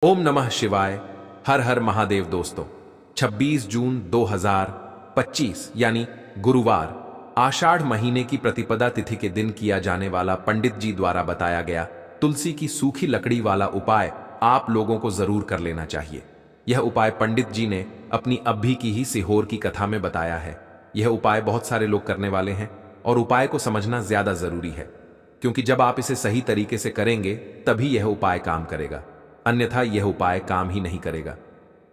ओम नमः शिवाय। हर हर महादेव। दोस्तों, 26 जून 2025 यानी गुरुवार आषाढ़ महीने की प्रतिपदा तिथि के दिन किया जाने वाला पंडित जी द्वारा बताया गया तुलसी की सूखी लकड़ी वाला उपाय आप लोगों को जरूर कर लेना चाहिए। यह उपाय पंडित जी ने अपनी अभी की ही सीहोर की कथा में बताया है। यह उपाय बहुत सारे लोग करने वाले हैं और उपाय को समझना ज्यादा जरूरी है, क्योंकि जब आप इसे सही तरीके से करेंगे तभी यह उपाय काम करेगा, अन्यथा यह उपाय काम ही नहीं करेगा।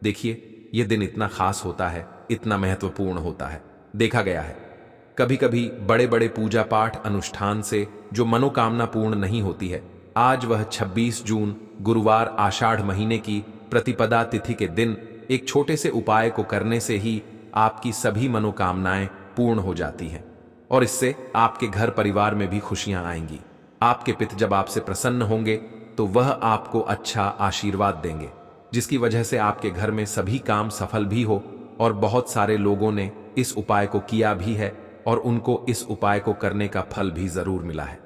देखिए, यह दिन इतना खास होता है, इतना महत्वपूर्ण होता है। देखा गया है कभी कभी बड़े बड़े पूजा पाठ अनुष्ठान से जो मनोकामना पूर्ण नहीं होती है, आज वह 26 जून गुरुवार आषाढ़ महीने की प्रतिपदा तिथि के दिन एक छोटे से उपाय को करने से ही आपकी सभी मनोकामनाएं पूर्ण हो जाती हैं और इससे आपके घर परिवार में भी खुशियां आएंगी। आपके पिता जब आपसे प्रसन्न होंगे तो वह आपको अच्छा आशीर्वाद देंगे, जिसकी वजह से आपके घर में सभी काम सफल भी हो। और बहुत सारे लोगों ने इस उपाय को किया भी है और उनको इस उपाय को करने का फल भी जरूर मिला है।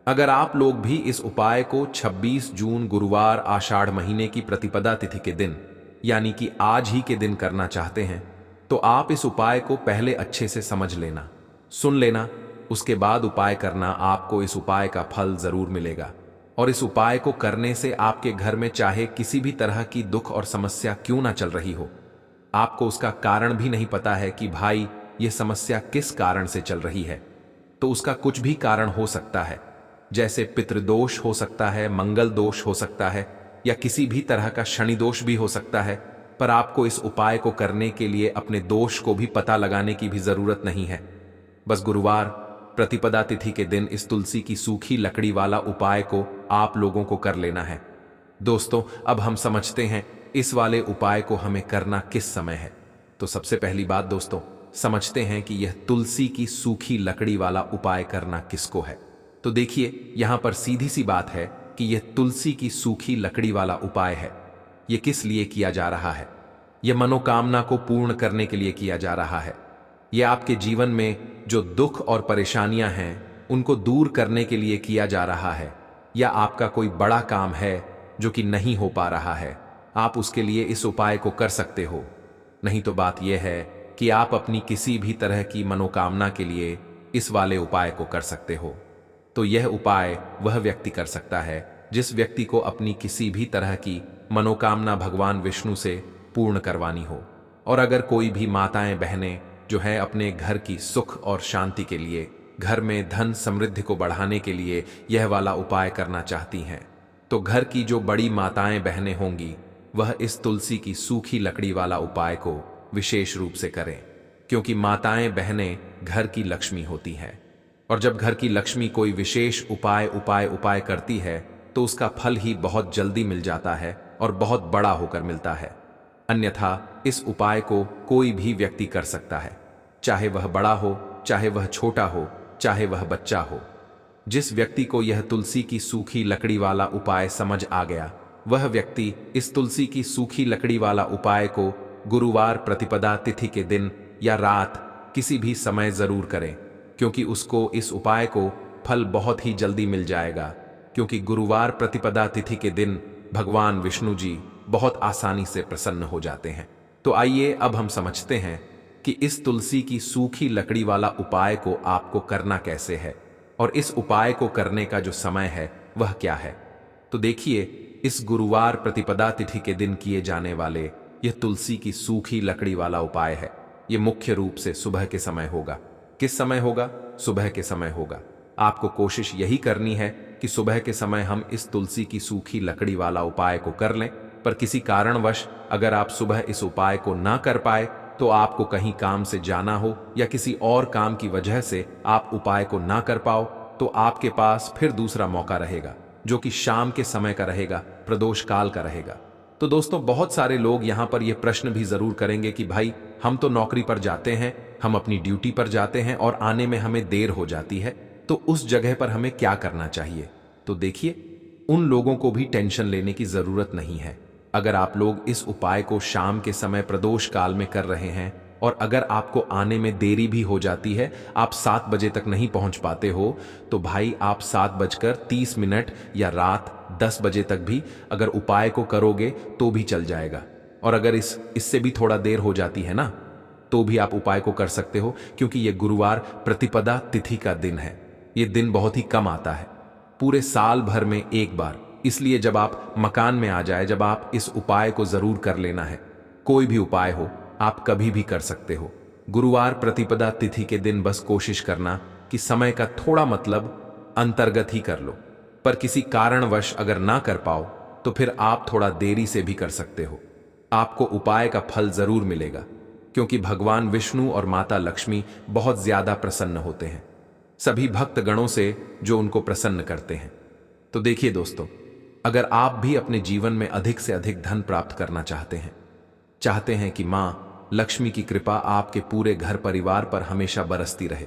अगर आप लोग भी इस उपाय को 26 जून गुरुवार आषाढ़ महीने की प्रतिपदा तिथि के दिन यानी कि आज ही के दिन करना चाहते हैं, तो आप इस उपाय को पहले अच्छे से समझ लेना, सुन लेना, उसके बाद उपाय करना। आपको इस उपाय का फल जरूर मिलेगा और इस उपाय को करने से आपके घर में चाहे किसी भी तरह की दुख और समस्या क्यों ना चल रही हो, आपको उसका कारण भी नहीं पता है कि भाई ये समस्या किस कारण से चल रही है, तो उसका कुछ भी कारण हो सकता है। जैसे पितृदोष हो सकता है, मंगल दोष हो सकता है, या किसी भी तरह का शनि दोष भी हो सकता है। पर आपको इस उपाय को करने के लिए अपने दोष को भी पता लगाने की भी जरूरत नहीं है। बस गुरुवार प्रतिपदा तिथि के दिन इस तुलसी की सूखी लकड़ी वाला उपाय को आप लोगों को कर लेना है। दोस्तों, अब हम समझते हैं इस वाले उपाय को हमें करना किस समय है। तो सबसे पहली बात दोस्तों, समझते हैं कि यह तुलसी की सूखी लकड़ी वाला उपाय करना किसको है। तो देखिए, यहां पर सीधी सी बात है कि यह तुलसी की सूखी लकड़ी वाला उपाय है। यह किस लिए किया जा रहा है? यह मनोकामना को पूर्ण करने के लिए किया जा रहा है। यह आपके जीवन में जो दुख और परेशानियां हैं उनको दूर करने के लिए किया जा रहा है, या आपका कोई बड़ा काम है जो कि नहीं हो पा रहा है, आप उसके लिए इस उपाय को कर सकते हो। नहीं तो बात यह है कि आप अपनी किसी भी तरह की मनोकामना के लिए इस वाले उपाय को कर सकते हो। तो यह उपाय वह व्यक्ति कर सकता है जिस व्यक्ति को अपनी किसी भी तरह की मनोकामना भगवान विष्णु से पूर्ण करवानी हो। और अगर कोई भी माताएं बहनें जो है अपने घर की सुख और शांति के लिए, घर में धन समृद्धि को बढ़ाने के लिए यह वाला उपाय करना चाहती हैं, तो घर की जो बड़ी माताएं बहनें होंगी वह इस तुलसी की सूखी लकड़ी वाला उपाय को विशेष रूप से करें, क्योंकि माताएं बहनें घर की लक्ष्मी होती हैं और जब घर की लक्ष्मी कोई विशेष उपाय करती है तो उसका फल ही बहुत जल्दी मिल जाता है और बहुत बड़ा होकर मिलता है। अन्यथा इस उपाय को कोई भी व्यक्ति कर सकता है, चाहे वह बड़ा हो, चाहे वह छोटा हो, चाहे वह बच्चा हो। जिस व्यक्ति को यह तुलसी की सूखी लकड़ी वाला उपाय समझ आ गया, वह व्यक्ति इस तुलसी की सूखी लकड़ी वाला उपाय को गुरुवार प्रतिपदा तिथि के दिन या रात किसी भी समय जरूर करें, क्योंकि उसको इस उपाय को फल बहुत ही जल्दी मिल जाएगा। क्योंकि गुरुवार प्रतिपदा तिथि के दिन भगवान विष्णु जी बहुत आसानी से प्रसन्न हो जाते हैं। तो आइए अब हम समझते हैं कि इस तुलसी की सूखी लकड़ी वाला उपाय को आपको करना कैसे है और इस उपाय को करने का जो समय है वह क्या है। तो देखिए, इस गुरुवार प्रतिपदा तिथि के दिन किए जाने वाले यह तुलसी की सूखी लकड़ी वाला उपाय है। यह मुख्य रूप से सुबह के समय होगा। किस समय होगा? सुबह के समय होगा। आपको कोशिश यही करनी है कि सुबह के समय हम इस तुलसी की सूखी लकड़ी वाला उपाय को कर लें। पर किसी कारणवश अगर आप सुबह इस उपाय को ना कर पाए, तो आपको कहीं काम से जाना हो या किसी और काम की वजह से आप उपाय को ना कर पाओ, तो आपके पास फिर दूसरा मौका रहेगा जो कि शाम के समय का रहेगा, प्रदोष काल का रहेगा। तो दोस्तों, बहुत सारे लोग यहाँ पर यह प्रश्न भी जरूर करेंगे कि भाई, हम तो नौकरी पर जाते हैं, हम अपनी ड्यूटी पर जाते हैं और आने में हमें देर हो जाती है, तो उस जगह पर हमें क्या करना चाहिए? तो देखिए, उन लोगों को भी टेंशन लेने की जरूरत नहीं है। अगर आप लोग इस उपाय को शाम के समय प्रदोष काल में कर रहे हैं और अगर आपको आने में देरी भी हो जाती है, आप 7 बजे तक नहीं पहुंच पाते हो, तो भाई आप 7:30 या रात 10 बजे तक भी अगर उपाय को करोगे तो भी चल जाएगा। और अगर इससे भी थोड़ा देर हो जाती है ना, तो भी आप उपाय को कर सकते हो, क्योंकि यह गुरुवार प्रतिपदा तिथि का दिन है। यह दिन बहुत ही कम आता है, पूरे साल भर में एक बार। इसलिए जब आप मकान में आ जाए, जब आप इस उपाय को जरूर कर लेना है। कोई भी उपाय हो, आप कभी भी कर सकते हो। गुरुवार प्रतिपदा तिथि के दिन बस कोशिश करना कि समय का थोड़ा मतलब अंतर्गत ही कर लो। पर किसी कारणवश अगर ना कर पाओ तो फिर आप थोड़ा देरी से भी कर सकते हो। आपको उपाय का फल जरूर मिलेगा, क्योंकि भगवान विष्णु और माता लक्ष्मी बहुत ज्यादा प्रसन्न होते हैं सभी भक्त गणों से जो उनको प्रसन्न करते हैं। तो देखिए दोस्तों, अगर आप भी अपने जीवन में अधिक से अधिक धन प्राप्त करना चाहते हैं कि मां लक्ष्मी की कृपा आपके पूरे घर परिवार पर हमेशा बरसती रहे,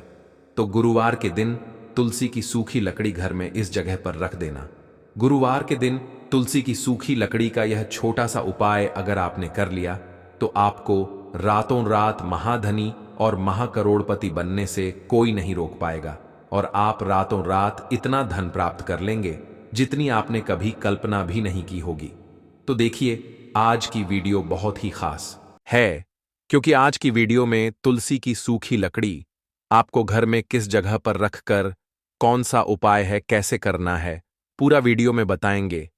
तो गुरुवार के दिन तुलसी की सूखी लकड़ी घर में इस जगह पर रख देना। गुरुवार के दिन तुलसी की सूखी लकड़ी का यह छोटा सा उपाय अगर आपने कर लिया, तो आपको रातों रात महाधनी और महाकरोड़पति बनने से कोई नहीं रोक पाएगा, और आप रातों रात इतना धन प्राप्त कर लेंगे जितनी आपने कभी कल्पना भी नहीं की होगी। तो देखिए, आज की वीडियो बहुत ही खास है, क्योंकि आज की वीडियो में तुलसी की सूखी लकड़ी आपको घर में किस जगह पर रखकर कौन सा उपाय है, कैसे करना है, पूरा वीडियो में बताएंगे।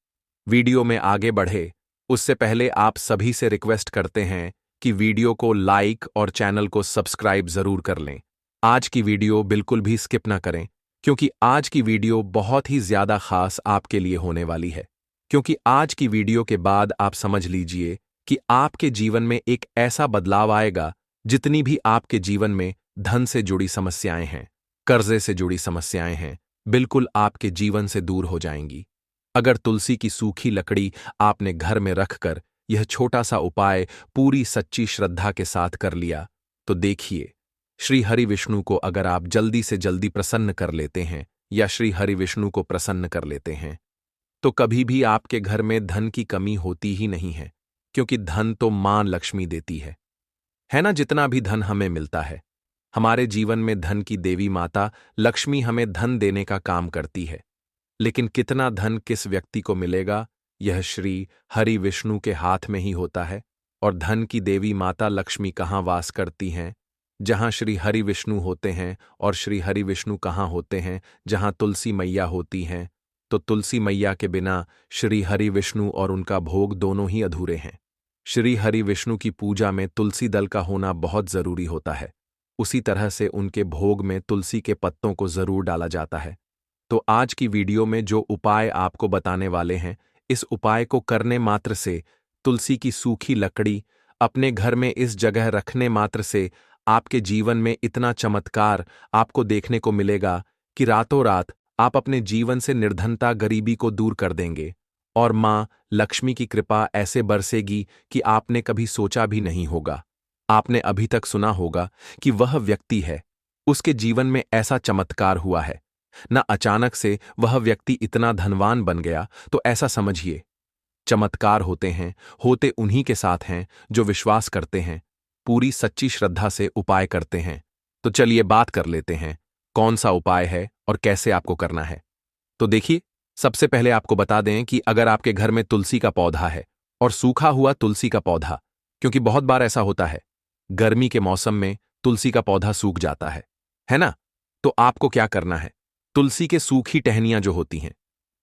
वीडियो में आगे बढ़े उससे पहले आप सभी से रिक्वेस्ट करते हैं कि वीडियो को लाइक और चैनल को सब्सक्राइब जरूर कर लें। आज की वीडियो बिल्कुल भी स्किप ना करें, क्योंकि आज की वीडियो बहुत ही ज्यादा खास आपके लिए होने वाली है। क्योंकि आज की वीडियो के बाद आप समझ लीजिए कि आपके जीवन में एक ऐसा बदलाव आएगा, जितनी भी आपके जीवन में धन से जुड़ी समस्याएं हैं, कर्जे से जुड़ी समस्याएं हैं, बिल्कुल आपके जीवन से दूर हो जाएंगी। अगर तुलसी की सूखी लकड़ी आपने घर में रखकर यह छोटा सा उपाय पूरी सच्ची श्रद्धा के साथ कर लिया, तो देखिए, श्री हरि विष्णु को अगर आप जल्दी से जल्दी प्रसन्न कर लेते हैं या श्री हरि विष्णु को प्रसन्न कर लेते हैं, तो कभी भी आपके घर में धन की कमी होती ही नहीं है, क्योंकि धन तो मां लक्ष्मी देती है ना। जितना भी धन हमें मिलता है, हमारे जीवन में धन की देवी माता लक्ष्मी हमें धन देने का काम करती है। लेकिन कितना धन किस व्यक्ति को मिलेगा, यह श्री हरि विष्णु के हाथ में ही होता है। और धन की देवी माता लक्ष्मी कहाँ वास करती हैं? जहां श्री हरि विष्णु होते हैं। और श्री हरि विष्णु कहाँ होते हैं? जहां तुलसी मैया होती हैं। तो तुलसी मैया के बिना श्री हरि विष्णु और उनका भोग दोनों ही अधूरे हैं। श्री हरि विष्णु की पूजा में तुलसी दल का होना बहुत जरूरी होता है। उसी तरह से उनके भोग में तुलसी के पत्तों को जरूर डाला जाता है। तो आज की वीडियो में जो उपाय आपको बताने वाले हैं, इस उपाय को करने मात्र से, तुलसी की सूखी लकड़ी अपने घर में इस जगह रखने मात्र से आपके जीवन में इतना चमत्कार आपको देखने को मिलेगा कि रातों रात आप अपने जीवन से निर्धनता, गरीबी को दूर कर देंगे, और मां लक्ष्मी की कृपा ऐसे बरसेगी कि आपने कभी सोचा भी नहीं होगा। आपने अभी तक सुना होगा कि वह व्यक्ति है, उसके जीवन में ऐसा चमत्कार हुआ है ना, अचानक से वह व्यक्ति इतना धनवान बन गया। तो ऐसा समझिए, चमत्कार होते उन्हीं के साथ हैं जो विश्वास करते हैं, पूरी सच्ची श्रद्धा से उपाय करते हैं। तो चलिए बात कर लेते हैं, कौन सा उपाय है और कैसे आपको करना है। तो देखिए, सबसे पहले आपको बता दें कि अगर आपके घर में तुलसी का पौधा है, और सूखा हुआ तुलसी का पौधा, क्योंकि बहुत बार ऐसा होता है, गर्मी के मौसम में तुलसी का पौधा सूख जाता है ना। तो आपको क्या करना है, तुलसी के सूखी टहनियां जो होती हैं,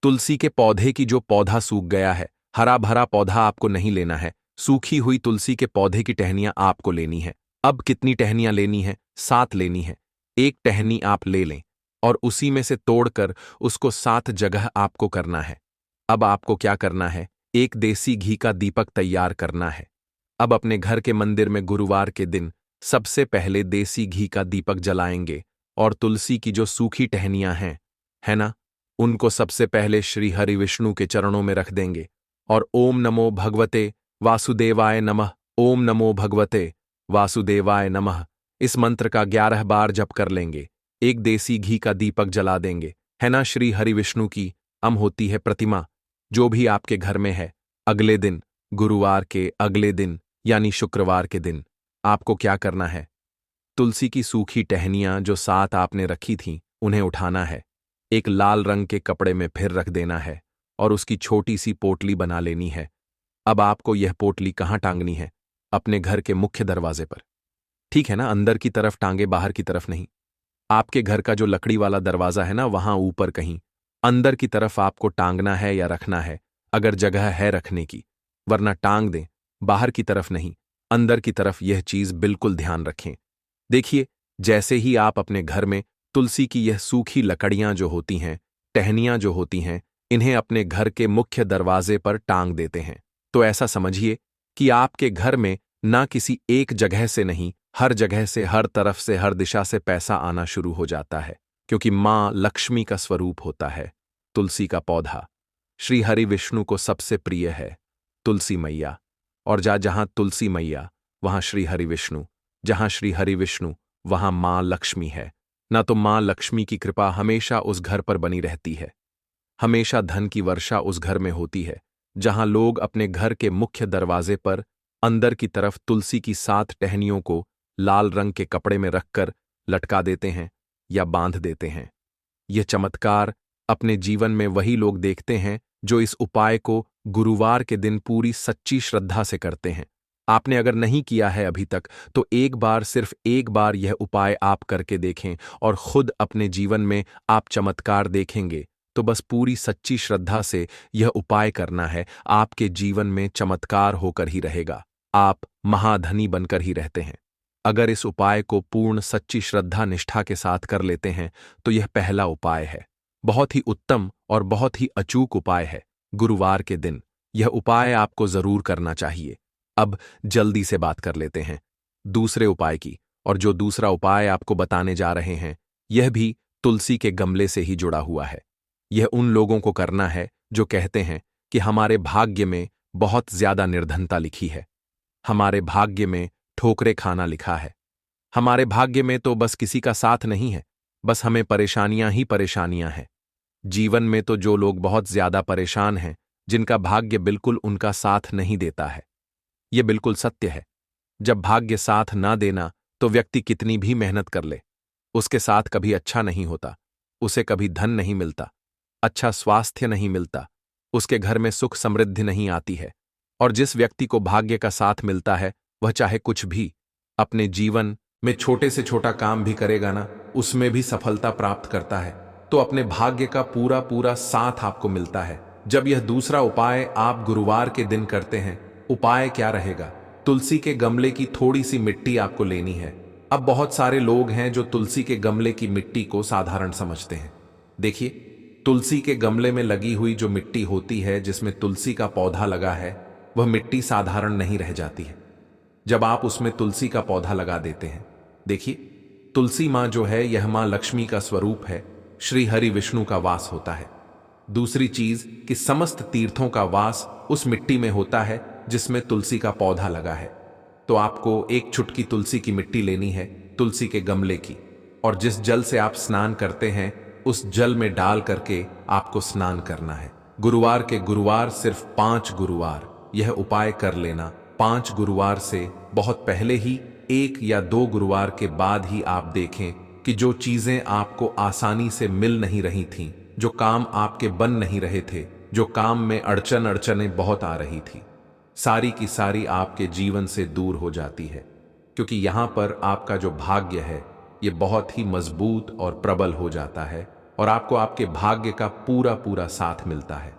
तुलसी के पौधे की जो पौधा सूख गया है, हरा भरा पौधा आपको नहीं लेना है, सूखी हुई तुलसी के पौधे की टहनियां आपको लेनी है। अब कितनी टहनियां लेनी है? 7 लेनी है। एक टहनी आप ले लें और उसी में से तोड़कर उसको 7 जगह आपको करना है। अब आपको क्या करना है, एक देसी घी का दीपक तैयार करना है। अब अपने घर के मंदिर में गुरुवार के दिन सबसे पहले देसी घी का दीपक जलाएंगे, और तुलसी की जो सूखी टहनियां हैं, है ना, उनको सबसे पहले श्री हरि विष्णु के चरणों में रख देंगे, और ओम नमो भगवते वासुदेवाय नमः, ओम नमो भगवते वासुदेवाय नमः, इस मंत्र का 11 बार जप कर लेंगे। एक देसी घी का दीपक जला देंगे, है ना। श्री हरि विष्णु की होती है प्रतिमा, जो भी आपके घर में है। अगले दिन, गुरुवार के अगले दिन यानी शुक्रवार के दिन, आपको क्या करना है? तुलसी की सूखी टहनियां जो साथ आपने रखी थीं, उन्हें उठाना है, एक लाल रंग के कपड़े में फिर रख देना है और उसकी छोटी सी पोटली बना लेनी है। अब आपको यह पोटली कहाँ टांगनी है? अपने घर के मुख्य दरवाजे पर। ठीक है ना, अंदर की तरफ टांगे, बाहर की तरफ नहीं। आपके घर का जो लकड़ी वाला दरवाजा है ना, वहां ऊपर कहीं अंदर की तरफ आपको टांगना है या रखना है, अगर जगह है रखने की। वरना टांग दें, बाहर की तरफ नहीं, अंदर की तरफ। यह चीज बिल्कुल ध्यान रखें। देखिए, जैसे ही आप अपने घर में तुलसी की यह सूखी लकड़ियां जो होती हैं, टहनियां जो होती हैं, इन्हें अपने घर के मुख्य दरवाजे पर टांग देते हैं, तो ऐसा समझिए कि आपके घर में ना किसी एक जगह से नहीं, हर जगह से, हर तरफ से, हर दिशा से पैसा आना शुरू हो जाता है। क्योंकि मां लक्ष्मी का स्वरूप होता है तुलसी का पौधा। श्री हरि विष्णु को सबसे प्रिय है तुलसी मैया। और जहां तुलसी मैया, वहां श्री हरि विष्णु। जहां श्री हरि विष्णु, वहां मां लक्ष्मी है। ना तो मां लक्ष्मी की कृपा हमेशा उस घर पर बनी रहती है, हमेशा धन की वर्षा उस घर में होती है, जहां लोग अपने घर के मुख्य दरवाजे पर अंदर की तरफ तुलसी की 7 टहनियों को लाल रंग के कपड़े में रखकर लटका देते हैं या बांध देते हैं। यह चमत्कार अपने जीवन में वही लोग देखते हैं जो इस उपाय को गुरुवार के दिन पूरी सच्ची श्रद्धा से करते हैं। आपने अगर नहीं किया है अभी तक, तो एक बार, सिर्फ एक बार यह उपाय आप करके देखें और खुद अपने जीवन में आप चमत्कार देखेंगे। तो बस पूरी सच्ची श्रद्धा से यह उपाय करना है, आपके जीवन में चमत्कार होकर ही रहेगा। आप महाधनी बनकर ही रहते हैं। अगर इस उपाय को पूर्ण सच्ची श्रद्धा निष्ठा के साथ कर लेते हैं, तो यह पहला उपाय है। बहुत ही उत्तम और बहुत ही अचूक उपाय है। गुरुवार के दिन यह उपाय आपको जरूर करना चाहिए। अब जल्दी से बात कर लेते हैं दूसरे उपाय की। और जो दूसरा उपाय आपको बताने जा रहे हैं, यह भी तुलसी के गमले से ही जुड़ा हुआ है। यह उन लोगों को करना है जो कहते हैं कि हमारे भाग्य में बहुत ज्यादा निर्धनता लिखी है, हमारे भाग्य में ठोकरे खाना लिखा है, हमारे भाग्य में तो बस किसी का साथ नहीं है, बस हमें परेशानियां ही परेशानियां हैं। जीवन में तो जो लोग बहुत ज्यादा परेशान हैं, जिनका भाग्य बिल्कुल उनका साथ नहीं देता है। यह बिल्कुल सत्य है। जब भाग्य साथ ना देना, तो व्यक्ति कितनी भी मेहनत कर ले, उसके साथ कभी अच्छा नहीं होता, उसे कभी धन नहीं मिलता, अच्छा स्वास्थ्य नहीं मिलता, उसके घर में सुख समृद्धि नहीं आती है। और जिस व्यक्ति को भाग्य का साथ मिलता है, वह चाहे कुछ भी अपने जीवन में छोटे से छोटा काम भी करेगा ना, उसमें भी सफलता प्राप्त करता है। तो अपने भाग्य का पूरा पूरा साथ आपको मिलता है। जब यह दूसरा उपाय आप गुरुवार के दिन करते हैं, उपाय क्या रहेगा? तुलसी के गमले की थोड़ी सी मिट्टी आपको लेनी है। अब बहुत सारे लोग हैं जो तुलसी के गमले की मिट्टी को साधारण समझते हैं। देखिए, तुलसी के गमले में लगी हुई जो मिट्टी होती है, जिसमें तुलसी का पौधा लगा है, वह मिट्टी साधारण नहीं रह जाती है जब आप उसमें तुलसी का पौधा लगा देते हैं। देखिए, तुलसी मां जो है, यह मां लक्ष्मी का स्वरूप है, श्री हरि विष्णु का वास होता है। दूसरी चीज कि समस्त तीर्थों का वास उस मिट्टी में होता है जिसमें तुलसी का पौधा लगा है। तो आपको एक चुटकी तुलसी की मिट्टी लेनी है, तुलसी के गमले की, और जिस जल से आप स्नान करते हैं, उस जल में डाल करके आपको स्नान करना है। गुरुवार के गुरुवार, सिर्फ 5 गुरुवार यह उपाय कर लेना। 5 गुरुवार से बहुत पहले ही, 1 या 2 गुरुवार के बाद ही आप देखें कि जो चीजें आपको आसानी से मिल नहीं रही थीं, जो काम आपके बन नहीं रहे थे, जो काम में अड़चनें बहुत आ रही थी, सारी की सारी आपके जीवन से दूर हो जाती है। क्योंकि यहां पर आपका जो भाग्य है, ये बहुत ही मजबूत और प्रबल हो जाता है और आपको आपके भाग्य का पूरा पूरा साथ मिलता है।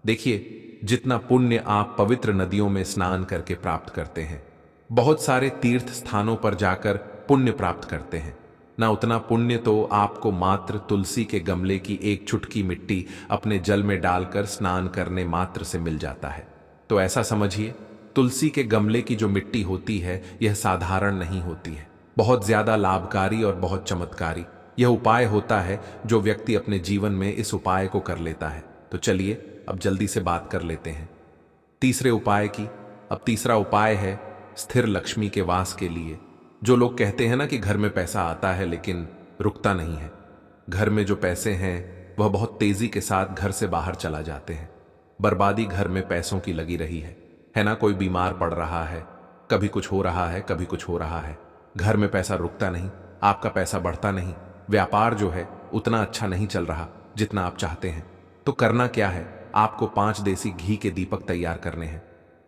देखिए, जितना पुण्य आप पवित्र नदियों में स्नान करके प्राप्त करते हैं, बहुत सारे तीर्थ स्थानों पर जाकर पुण्य प्राप्त करते हैं, ना उतना पुण्य तो आपको मात्र तुलसी के गमले की एक चुटकी मिट्टी अपने जल में डालकर स्नान करने मात्र से मिल जाता है। तो ऐसा समझिए, तुलसी के गमले की जो मिट्टी होती है, यह साधारण नहीं होती है, बहुत ज्यादा लाभकारी और बहुत चमत्कारी यह उपाय होता है जो व्यक्ति अपने जीवन में इस उपाय को कर लेता है। तो चलिए अब जल्दी से बात कर लेते हैं तीसरे उपाय की। अब तीसरा उपाय है स्थिर लक्ष्मी के वास के लिए। जो लोग कहते हैं ना कि घर में पैसा आता है लेकिन रुकता नहीं है, घर में जो पैसे हैं वह बहुत तेजी के साथ घर से बाहर चला जाते हैं, बर्बादी घर में पैसों की लगी रही है ना? कोई बीमार पड़ रहा है, कभी कुछ हो रहा है, कभी कुछ हो रहा है। घर में पैसा रुकता नहीं, आपका पैसा बढ़ता नहीं, व्यापार जो है उतना अच्छा नहीं चल रहा जितना आप चाहते हैं। तो करना क्या है, आपको 5 देसी घी के दीपक तैयार करने हैं।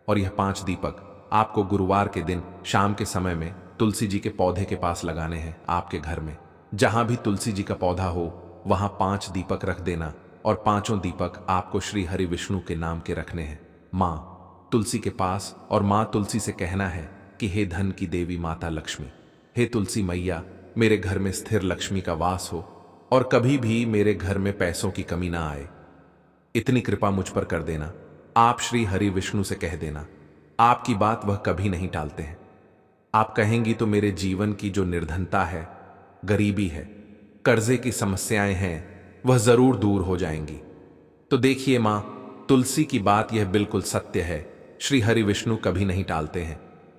और यह 5 दीपक आपको गुरुवार के दिन शाम के समय में तुलसी जी के पौधे के पास लगाने हैं। आपके घर में जहां भी तुलसी जी का पौधा हो वहां 5 दीपक रख देना, और 5 दीपक आपको श्री हरि विष्णु के नाम के रखने हैं। माँ तुलसी के पास, और माँ तुलसी से कहना है कि हे धन की देवी माता लक्ष्मी, हे तुलसी मैया, मेरे घर में स्थिर लक्ष्मी का वास हो और कभी भी मेरे घर में पैसों की कमी ना आए। इतनी कृपा मुझ पर कर देना। आप श्री हरि विष्णु से कह देना। आपकी बात वह कभी नहीं टालते हैं। आप कहेंगी तो मेरे जीवन की जो निर्धनता है, गरीबी है, कर्जे की समस्याएं हैं, वह जरूर दूर हो जाएंगी। तो देखिए मां, तुलसी की बात यह बिल्कुल सत्य है। श्री हरि विष्णु कभी नहीं टालते हैं।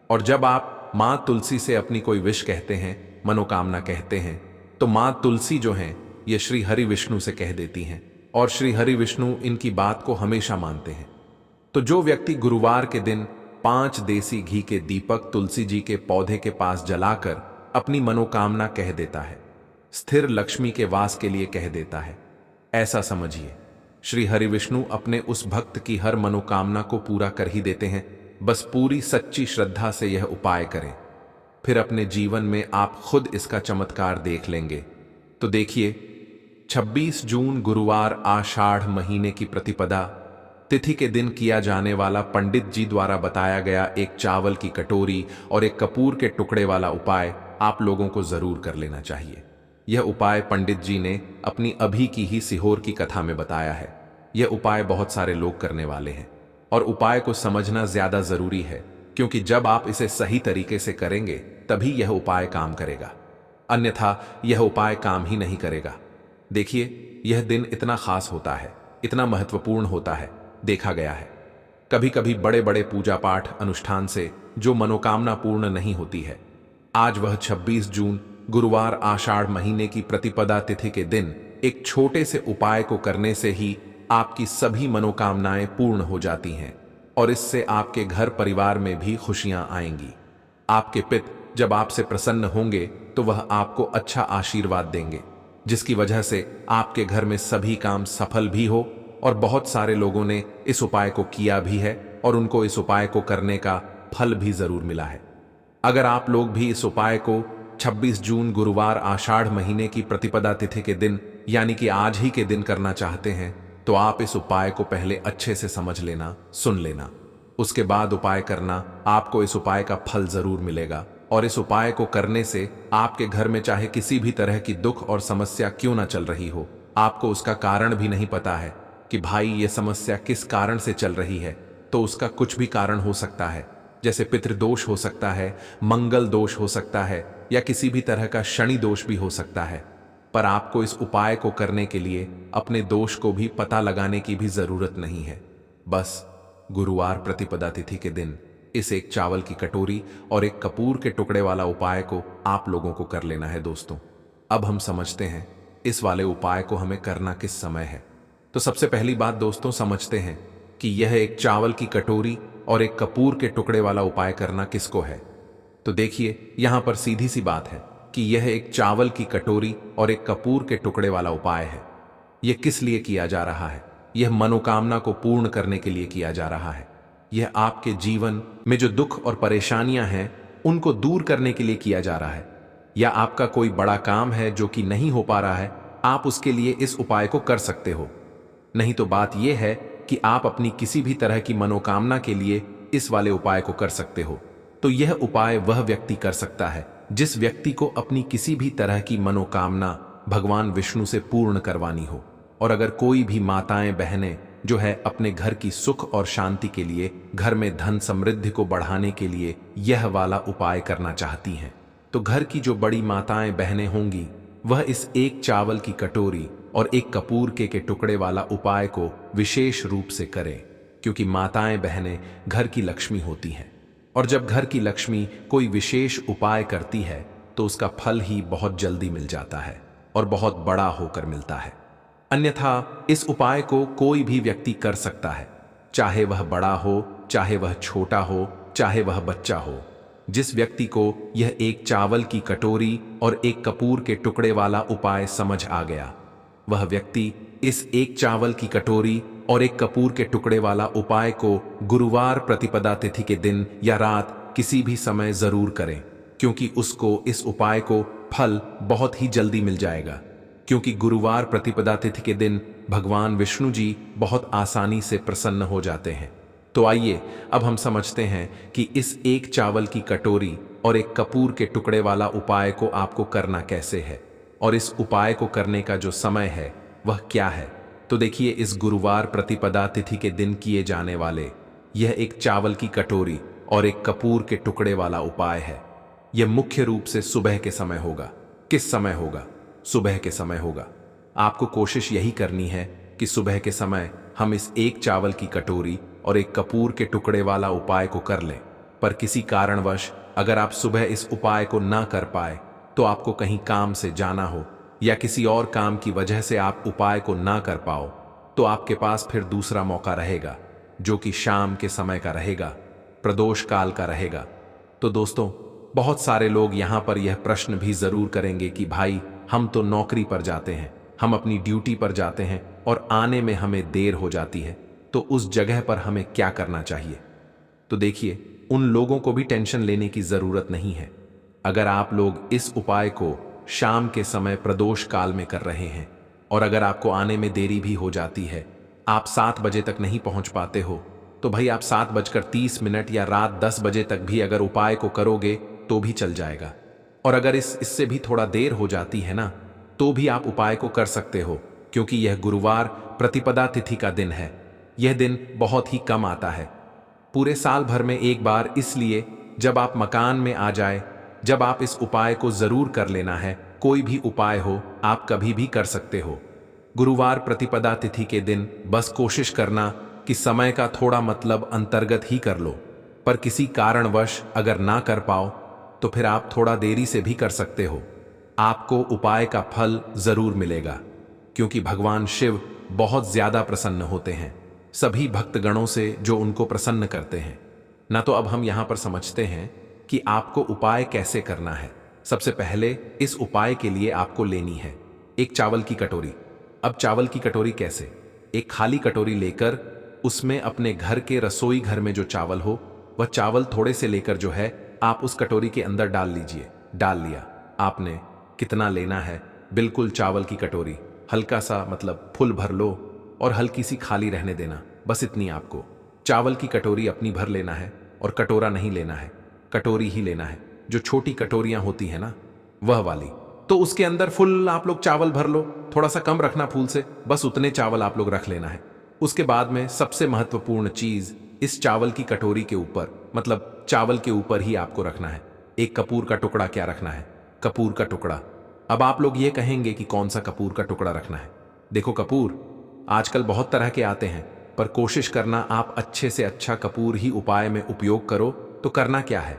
और जब आप मां तुलसी से अपनी कोई विश कहते हैं, मनोकामना कहते हैं, तो मां तुलसी जो हैं ये श्री हरि विष्णु से कह देती हैं, और श्री हरि विष्णु इनकी बात को हमेशा मानते हैं। तो जो व्यक्ति गुरुवार के दिन 5 देसी घी के दीपक तुलसी जी के पौधे के पास जलाकर अपनी मनोकामना कह देता है, स्थिर लक्ष्मी के वास के लिए कह देता है, ऐसा समझिए श्री हरि विष्णु अपने उस भक्त की हर मनोकामना को पूरा कर ही देते हैं। बस पूरी सच्ची श्रद्धा से यह उपाय करें, फिर अपने जीवन में आप खुद इसका चमत्कार देख लेंगे। तो देखिए, 26 जून गुरुवार आषाढ़ महीने की प्रतिपदा तिथि के दिन किया जाने वाला पंडित जी द्वारा बताया गया एक चावल की कटोरी और एक कपूर के टुकड़े वाला उपाय आप लोगों को जरूर कर लेना चाहिए। यह उपाय पंडित जी ने अपनी अभी की ही सीहोर की कथा में बताया है। यह उपाय बहुत सारे लोग करने वाले हैं, और उपाय को समझना ज्यादा जरूरी है, क्योंकि जब आप इसे सही तरीके से करेंगे तभी यह उपाय काम करेगा, अन्यथा यह उपाय काम ही नहीं करेगा। देखिए, यह दिन इतना खास होता है, इतना महत्वपूर्ण होता है, देखा गया है कभी कभी बड़े बड़े पूजा पाठ अनुष्ठान से जो मनोकामना पूर्ण नहीं होती है, आज वह 26 जून गुरुवार आषाढ़ महीने की प्रतिपदा तिथि के दिन एक छोटे से उपाय को करने से ही आपकी सभी मनोकामनाएं पूर्ण हो जाती हैं, और इससे आपके घर परिवार में भी खुशियां आएंगी। आपके पिता जब आपसे प्रसन्न होंगे तो वह आपको अच्छा आशीर्वाद देंगे, जिसकी वजह से आपके घर में सभी काम सफल भी हो। और बहुत सारे लोगों ने इस उपाय को किया भी है और उनको इस उपाय को करने का फल भी जरूर मिला है। अगर आप लोग भी इस उपाय को 26 जून गुरुवार आषाढ़ महीने की प्रतिपदा तिथि के दिन यानी कि आज ही के दिन करना चाहते हैं, तो आप इस उपाय को पहले अच्छे से समझ लेना, सुन लेना, उसके बाद उपाय करना। आपको इस उपाय का फल जरूर मिलेगा, और इस उपाय को करने से आपके घर में चाहे किसी भी तरह की दुख और समस्या क्यों ना चल रही हो, आपको उसका कारण भी नहीं पता है कि भाई ये समस्या किस कारण से चल रही है, तो उसका कुछ भी कारण हो सकता है, जैसे पितृदोष हो सकता है, मंगल दोष हो सकता है, या किसी भी तरह का शनि दोष भी हो सकता है। पर आपको इस उपाय को करने के लिए अपने दोष को भी पता लगाने की भी जरूरत नहीं है। बस गुरुवार प्रतिपदा तिथि के दिन इस एक चावल की कटोरी और एक कपूर के टुकड़े वाला उपाय को आप लोगों को कर लेना है। दोस्तों, अब हम समझते हैं इस वाले उपाय को हमें करना किस समय है। तो सबसे पहली बात दोस्तों, समझते हैं कि यह एक चावल की कटोरी और एक कपूर के टुकड़े वाला उपाय करना किसको है। तो देखिए, यहां पर सीधी सी बात है कि यह एक चावल की कटोरी और एक कपूर के टुकड़े वाला उपाय है। यह किस लिए किया जा रहा है? यह मनोकामना को पूर्ण करने के लिए किया जा रहा है। यह आपके जीवन में जो दुख और परेशानियां हैं उनको दूर करने के लिए किया जा रहा है, या आपका कोई बड़ा काम है जो कि नहीं हो पा रहा है, आप उसके लिए इस उपाय को कर सकते हो। नहीं तो बात यह है कि आप अपनी किसी भी तरह की मनोकामना के लिए इस वाले उपाय को कर सकते हो। तो यह उपाय वह व्यक्ति कर सकता है जिस व्यक्ति को अपनी किसी भी तरह की मनोकामना भगवान विष्णु से पूर्ण करवानी हो। और अगर कोई भी माताएं बहनें जो है अपने घर की सुख और शांति के लिए, घर में धन समृद्धि को बढ़ाने के लिए यह वाला उपाय करना चाहती हैं, तो घर की जो बड़ी माताएं बहनें होंगी वह इस एक चावल की कटोरी और एक कपूर के टुकड़े वाला उपाय को विशेष रूप से करें, क्योंकि माताएं बहनें घर की लक्ष्मी होती हैं, और जब घर की लक्ष्मी कोई विशेष उपाय करती है तो उसका फल ही बहुत जल्दी मिल जाता है और बहुत बड़ा होकर मिलता है। अन्यथा इस उपाय को कोई भी व्यक्ति कर सकता है, चाहे वह बड़ा हो, चाहे वह छोटा हो, चाहे वह बच्चा हो। जिस व्यक्ति को यह एक चावल की कटोरी और एक कपूर के टुकड़े वाला उपाय समझ आ गया, वह व्यक्ति इस एक चावल की कटोरी और एक कपूर के टुकड़े वाला उपाय को गुरुवार प्रतिपदा तिथि के दिन या रात किसी भी समय जरूर करें, क्योंकि उसको इस उपाय को फल बहुत ही जल्दी मिल जाएगा। क्योंकि गुरुवार प्रतिपदा तिथि के दिन भगवान विष्णु जी बहुत आसानी से प्रसन्न हो जाते हैं। तो आइए अब हम समझते हैं कि इस एक चावल की कटोरी और एक कपूर के टुकड़े वाला उपाय को आपको करना कैसे है और इस उपाय को करने का जो समय है वह क्या है। तो देखिए, इस गुरुवार प्रतिपदा तिथि के दिन किए जाने वाले यह एक चावल की कटोरी और एक कपूर के टुकड़े वाला उपाय है। यह मुख्य रूप से सुबह के समय होगा। किस समय होगा? सुबह के समय होगा। आपको कोशिश यही करनी है कि सुबह के समय हम इस एक चावल की कटोरी और एक कपूर के टुकड़े वाला उपाय को कर लें। पर किसी कारणवश अगर आप सुबह इस उपाय को ना कर पाए, तो आपको कहीं काम से जाना हो या किसी और काम की वजह से आप उपाय को ना कर पाओ, तो आपके पास फिर दूसरा मौका रहेगा, जो कि शाम के समय का रहेगा, प्रदोष काल का रहेगा। तो दोस्तों, बहुत सारे लोग यहां पर यह प्रश्न भी जरूर करेंगे कि भाई, हम तो नौकरी पर जाते हैं, हम अपनी ड्यूटी पर जाते हैं और आने में हमें देर हो जाती है, तो उस जगह पर हमें क्या करना चाहिए? तो देखिए, उन लोगों को भी टेंशन लेने की जरूरत नहीं है। अगर आप लोग इस उपाय को शाम के समय प्रदोष काल में कर रहे हैं और अगर आपको आने में देरी भी हो जाती है, आप 7 बजे तक नहीं पहुंच पाते हो, तो भाई आप 7:30 या रात 10 बजे तक भी अगर उपाय को करोगे तो भी चल जाएगा। और अगर इससे भी थोड़ा देर हो जाती है ना, तो भी आप उपाय को कर सकते हो, क्योंकि यह गुरुवार प्रतिपदा तिथि का दिन है। यह दिन बहुत ही कम आता है, पूरे साल भर में एक बार, इसलिए जब आप मकान में आ जाए, जब आप इस उपाय को जरूर कर लेना है। कोई भी उपाय हो, आप कभी भी कर सकते हो। गुरुवार प्रतिपदा तिथि के दिन बस कोशिश करना कि समय का थोड़ा मतलब अंतर्गत ही कर लो। पर किसी कारणवश अगर ना कर पाओ, तो फिर आप थोड़ा देरी से भी कर सकते हो। आपको उपाय का फल जरूर मिलेगा, क्योंकि भगवान शिव बहुत ज्यादा प्रसन्न होते हैं सभी भक्तगणों से जो उनको प्रसन्न करते हैं ना। तो अब हम यहां पर समझते हैं कि आपको उपाय कैसे करना है। सबसे पहले इस उपाय के लिए आपको लेनी है एक चावल की कटोरी। अब चावल की कटोरी कैसे? एक खाली कटोरी लेकर उसमें अपने घर के रसोई घर में जो चावल हो, वह चावल थोड़े से लेकर जो है आप उस कटोरी के अंदर डाल लीजिए। डाल लिया आपने, कितना लेना है? बिल्कुल चावल की कटोरी, हल्का सा मतलब फुल भर लो और हल्की सी खाली रहने देना, बस इतनी आपको चावल की कटोरी अपनी भर लेना है। और कटोरा नहीं लेना है, कटोरी ही लेना है। जो छोटी कटोरियां होती है ना, वह वाली, तो उसके अंदर फुल आप लोग चावल भर लो। थोड़ा सा कम रखना फूल से, बस उतने चावल आप लोग रख लेना है। उसके बाद में सबसे महत्वपूर्ण चीज, इस चावल की कटोरी के ऊपर, मतलब चावल के ऊपर ही आपको रखना है एक कपूर का टुकड़ा। क्या रखना है? कपूर का टुकड़ा। अब आप लोग ये कहेंगे कि कौन सा कपूर का टुकड़ा रखना है? देखो, कपूर आजकल बहुत तरह के आते हैं, पर कोशिश करना आप अच्छे से अच्छा कपूर ही उपाय में उपयोग करो। तो करना क्या है,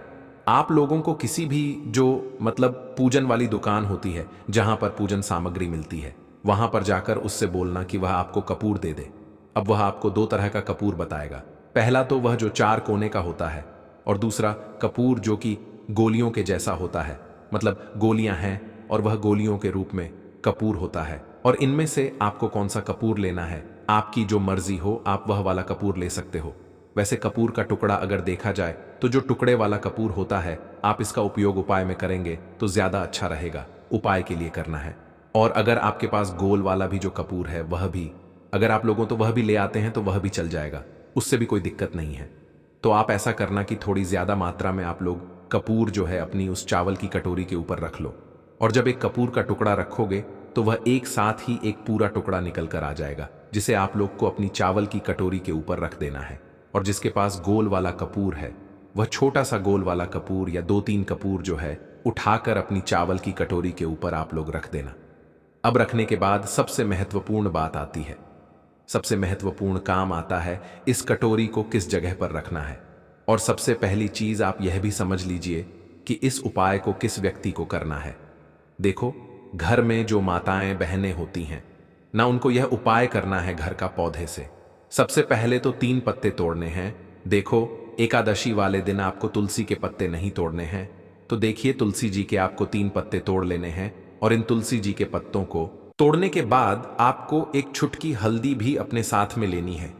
आप लोगों को किसी भी जो मतलब पूजन वाली दुकान होती है, जहां पर पूजन सामग्री मिलती है, वहां पर जाकर उससे बोलना कि वह आपको कपूर दे दे। अब वह आपको 2 तरह का कपूर बताएगा। पहला तो वह जो 4 कोने का होता है, और दूसरा कपूर जो कि गोलियों के जैसा होता है, मतलब गोलियां हैं और वह गोलियों के रूप में कपूर होता है। और इनमें से आपको कौन सा कपूर लेना है, आपकी जो मर्जी हो, आप वह वाला कपूर ले सकते हो। वैसे कपूर का टुकड़ा अगर देखा जाए तो जो टुकड़े वाला कपूर होता है, आप इसका उपयोग उपाय में करेंगे तो ज्यादा अच्छा रहेगा। उपाय के लिए करना है। और अगर आपके पास गोल वाला भी जो कपूर है, वह भी अगर आप लोगों तो वह भी ले आते हैं तो वह भी चल जाएगा, उससे भी कोई दिक्कत नहीं है। तो आप ऐसा करना कि थोड़ी ज्यादा मात्रा में आप लोग कपूर जो है अपनी उस चावल की कटोरी के ऊपर रख लो। और जब एक कपूर का टुकड़ा रखोगे तो वह एक साथ ही एक पूरा टुकड़ा निकल कर आ जाएगा, जिसे आप लोग को अपनी चावल की कटोरी के ऊपर रख देना है। और जिसके पास गोल वाला कपूर है, वह छोटा सा गोल वाला कपूर या 2-3 कपूर जो है उठाकर अपनी चावल की कटोरी के ऊपर आप लोग रख देना। अब रखने के बाद सबसे महत्वपूर्ण बात आती है, सबसे महत्वपूर्ण काम आता है इस कटोरी को किस जगह पर रखना है। और सबसे पहली चीज आप यह भी समझ लीजिए कि इस उपाय को किस व्यक्ति को करना है। देखो, घर में जो माताएं बहनें होती हैं ना, उनको यह उपाय करना है घर का पौधे से। सबसे पहले तो 3 पत्ते तोड़ने हैं। देखो, एकादशी वाले दिन आपको तुलसी के पत्ते नहीं तोड़ने हैं, तो देखिए तुलसी जी के आपको 3 पत्ते तोड़ लेने हैं और इन तुलसी जी के पत्तों को तोड़ने के बाद आपको एक चुटकी हल्दी भी अपने साथ में लेनी है।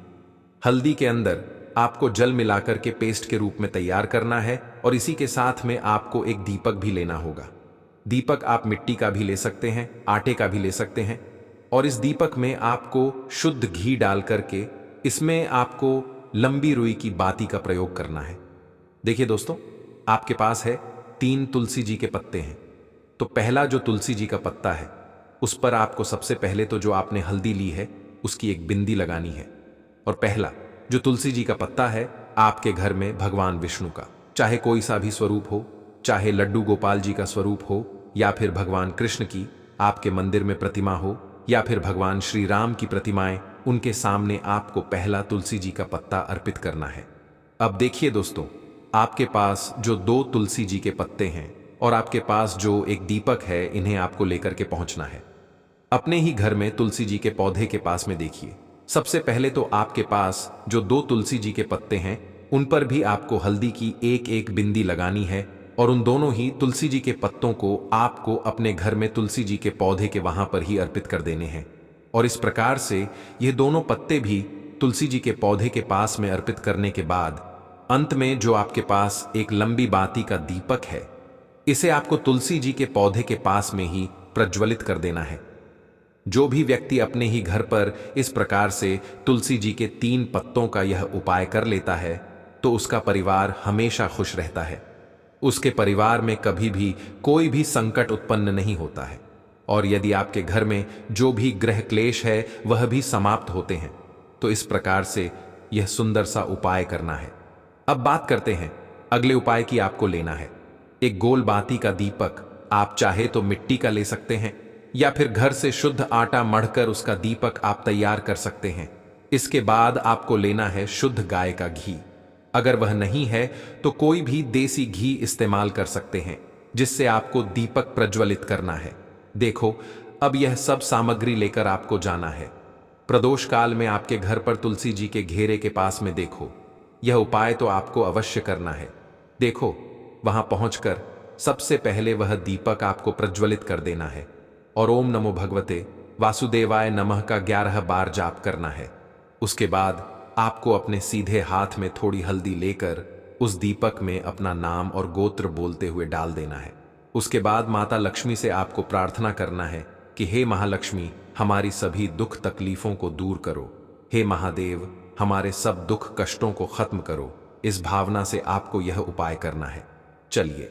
हल्दी के अंदर आपको जल मिलाकर के पेस्ट के रूप में तैयार करना है और इसी के साथ में आपको एक दीपक भी लेना होगा। दीपक आप मिट्टी का भी ले सकते हैं, आटे का भी ले सकते हैं और इस दीपक में आपको शुद्ध घी डाल करके इसमें आपको लंबी रुई की बाती का प्रयोग करना है। देखिए दोस्तों, आपके पास है 3 तुलसी जी के पत्ते हैं, तो पहला जो तुलसी जी का पत्ता है उस पर आपको सबसे पहले तो जो आपने हल्दी ली है उसकी एक बिंदी लगानी है। और पहला जो तुलसी जी का पत्ता है आपके घर में भगवान विष्णु का, चाहे कोई सा भी स्वरूप हो, चाहे लड्डू गोपाल जी का स्वरूप हो या फिर भगवान कृष्ण की आपके मंदिर में प्रतिमा हो या फिर भगवान श्री राम की प्रतिमाएं, उनके सामने आपको पहला तुलसी जी का पत्ता अर्पित करना है। अब देखिए दोस्तों, आपके पास जो 2 तुलसी जी के पत्ते हैं और आपके पास जो एक दीपक है, इन्हें आपको लेकर के पहुंचना है। अपने ही घर में तुलसी जी के पौधे के पास में देखिए, सबसे पहले तो आपके पास जो 2 तुलसी जी के पत्ते हैं उन पर भी आपको हल्दी की एक एक बिंदी लगानी है और उन दोनों ही तुलसी जी के पत्तों को आपको अपने घर में तुलसी जी के पौधे के वहां पर ही अर्पित कर देने हैं। और इस प्रकार से ये दोनों पत्ते भी तुलसी जी के पौधे के पास में अर्पित करने के बाद अंत में जो आपके पास एक लंबी बाती का दीपक है, इसे आपको तुलसी जी के पौधे के पास में ही प्रज्वलित कर देना है। जो भी व्यक्ति अपने ही घर पर इस प्रकार से तुलसी जी के 3 पत्तों का यह उपाय कर लेता है तो उसका परिवार हमेशा खुश रहता है। उसके परिवार में कभी भी कोई भी संकट उत्पन्न नहीं होता है और यदि आपके घर में जो भी ग्रह क्लेश है वह भी समाप्त होते हैं। तो इस प्रकार से यह सुंदर सा उपाय करना है। अब बात करते हैं अगले उपाय की। आपको लेना है एक गोल बाती का दीपक। आप चाहे तो मिट्टी का ले सकते हैं या फिर घर से शुद्ध आटा मढ़कर उसका दीपक आप तैयार कर सकते हैं। इसके बाद आपको लेना है शुद्ध गाय का घी। अगर वह नहीं है तो कोई भी देसी घी इस्तेमाल कर सकते हैं, जिससे आपको दीपक प्रज्वलित करना है। देखो, अब यह सब सामग्री लेकर आपको जाना है। प्रदोष काल में आपके घर पर तुलसी जी के घेरे के पास में देखो, यह उपाय तो आपको अवश्य करना है। देखो, वहां पहुंचकर सबसे पहले वह दीपक आपको प्रज्वलित कर देना है और ओम नमो भगवते वासुदेवाय नमः का 11 बार जाप करना है। उसके बाद आपको अपने सीधे हाथ में थोड़ी हल्दी लेकर उस दीपक में अपना नाम और गोत्र बोलते हुए डाल देना है। उसके बाद माता लक्ष्मी से आपको प्रार्थना करना है कि हे महालक्ष्मी, हमारी सभी दुख तकलीफों को दूर करो। हे महादेव, हमारे सब दुख कष्टों को खत्म करो। इस भावना से आपको यह उपाय करना है। चलिए